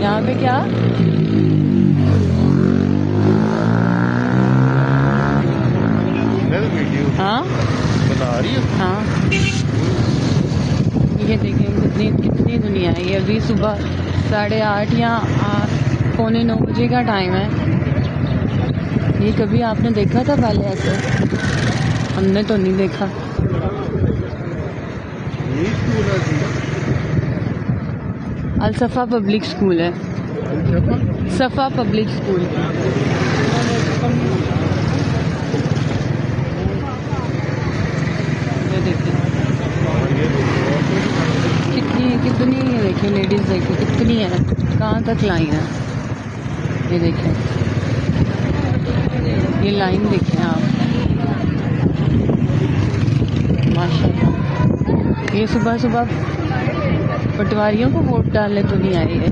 यहाँ पे क्या हाँ बना रही है। हाँ, ये देखें कितनी कितनी दुनिया है। ये अभी सुबह 8:30 या 8:45 बजे का टाइम है। ये कभी आपने देखा था पहले ऐसे? हमने तो नहीं देखा। ये स्कूल है अल-सफ़ा पब्लिक स्कूल है। सफ़ा पब्लिक स्कूल। ये देखिए कितनी ये देखिए लेडीज देखिए कितनी है, कहाँ तक लाई है। ये देखिए ये लाइन देखें आप, माशाल्लाह। ये सुबह सुबह पटवारियों को वोट डालने तो नहीं आई है।